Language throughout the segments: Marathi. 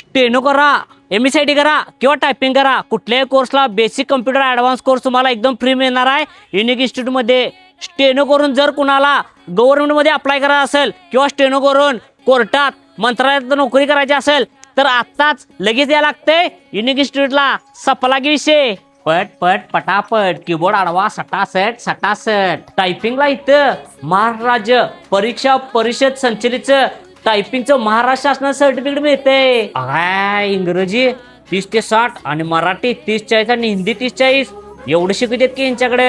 स्टेनो करा, MSIT करा किंवा टायपिंग करा, कुठल्याही कोर्सला बेसिक कम्प्युटर ॲडव्हान्स कोर्स तुम्हाला एकदम फ्री मिळणार आहे युनिक इन्स्टिट्यूटमध्ये. स्टेनो करून जर कुणाला गव्हर्नमेंटमध्ये अप्लाय करायचं असेल किंवा स्टेनो करून कोर्टात मंत्रालयात नोकरी करायची असेल तर आत्ताच लगेच यायला लागतंय युनिक इन्स्टिट्यूटला. सपला की विषय. पट पट पटापट कीबोर्ड आडवा सटासट सटासट. टायपिंगला इथं महाराष्ट्र राज्य परीक्षा परिषद संचलितचं टायपिंगचं महाराष्ट्र शासनाचं सर्टिफिकेट मिळतंय. काय इंग्रजी 30 ते 60 आणि मराठी 30-40 आणि हिंदी 30-40 एवढं शिकवतात की यांच्याकडे.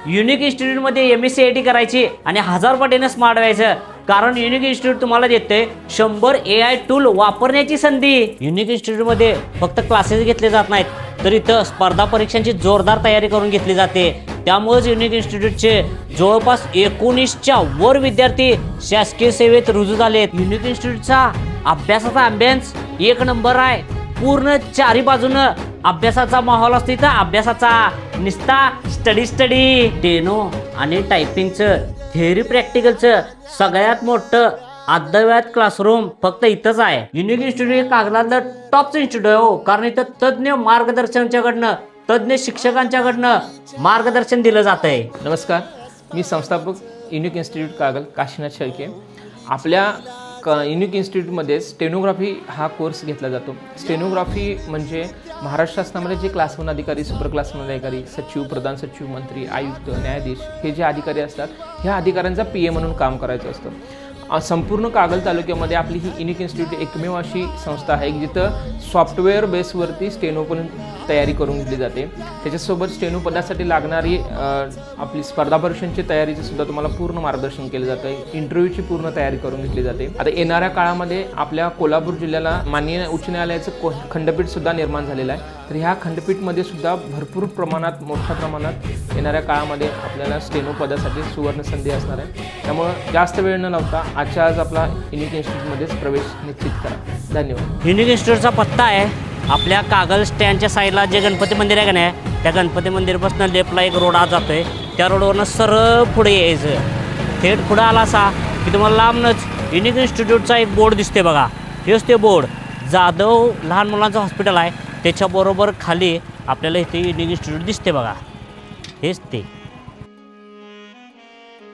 युनिक इन्स्टिट्यूटमध्ये MSCIT करायची आणि 1000 पटीनं स्मार्ट व्हायचं. कारण युनिक इन्स्टिट्यूट तुम्हाला देते 100 AI टूल वापरण्याची संधी. युनिक इन्स्टिट्यूटमध्ये फक्त क्लासेस घेतले जात नाहीत तर इथं स्पर्धा परीक्षांची जोरदार तयारी करून घेतली जाते. त्यामुळेच युनिक इन्स्टिट्यूटचे जवळपास 19च्या वर विद्यार्थी शासकीय सेवेत रुजू झालेत. युनिक इन्स्टिट्यूटचा अभ्यासाचा अभ्यास एक नंबर आहे. पूर्ण चारी बाजूनं अभ्यासाचा माहोल असतो इथं. अभ्यासाचा निस्ता स्टडी. स्टेनो आणि टायपिंगचं थेअरी प्रॅक्टिकलचं सगळ्यात मोठं अद्ययावत क्लासरूम फक्त इथंच आहे. युनिक इन्स्टिट्यूट हे कागदातलं टॉपचं इन्स्टिट्यूट आहे हो. कारण इथं तज्ज्ञ मार्गदर्शकांच्याकडनं तज्ज्ञ शिक्षकांच्याकडनं मार्गदर्शन दिलं जात आहे. नमस्कार, मी संस्थापक युनिक इन्स्टिट्यूट कागल काशीनाथ शेळके. आपल्या युनिक इन्स्टिट्यूटमध्ये स्टेनोग्राफी हा कोर्स घेतला जातो. स्टेनोग्राफी म्हणजे महाराष्ट्र शासनामध्ये जे क्लास 1 अधिकारी, सुपर क्लास 1 अधिकारी, सचिव, प्रधान सचिव, मंत्री, आयुक्त, न्यायाधीश हे जे अधिकारी असतात ह्या अधिकाऱ्यांचा PA म्हणून काम करायचं असतं. संपूर्ण कागल तालुक्यामध्ये आपली ही युनिक इन्स्टिट्यूट एकमेव अशी संस्था आहे की जिथं सॉफ्टवेअर बेसवरती स्टेनो पण तयारी करून घेतली जाते. त्याच्यासोबत स्टेनो पदासाठी लागणारी आपली स्पर्धा परीक्षांची तयारीचे सुद्धा तुम्हाला पूर्ण मार्गदर्शन केलं जातं. इंटरव्ह्यूची पूर्ण तयारी करून घेतली जाते. आता येणाऱ्या काळामध्ये आपल्या कोल्हापूर जिल्ह्याला माननीय उच्च न्यायालयाचं खंडपीठसुद्धा निर्माण झालेलं आहे. तर ह्या खंडपीठमध्ये सुद्धा भरपूर प्रमाणात मोठ्या प्रमाणात येणाऱ्या काळामध्ये आपल्याला स्टेनो पदासाठी सुवर्ण संधी असणार आहे. त्यामुळं जास्त वेळ न लावता आजच्या आज आपला युनिक इन्स्टिट्यूटमध्येच प्रवेश निश्चित करा. धन्यवाद. युनिक इन्स्टिट्यूटचा पत्ता आहे आपल्या कागल स्टँडच्या साईडला जे गणपती मंदिर आहे का नाही, त्या गणपती मंदिरपासून लेफ्टला एक रोड आज जातोय. त्या रोडवरनं सरळ पुढे यायचं. थेट पुढे आला असा की तुम्हाला लांबनच युनिक इन्स्टिट्यूटचा एक बोर्ड दिसते बघा. हेच ते बोर्ड. जाधव लहान मुलांचं हॉस्पिटल आहे त्याच्याबरोबर खाली आपल्याला इथे युनिक इन्स्टिट्यूट दिसते बघा. हेच ते.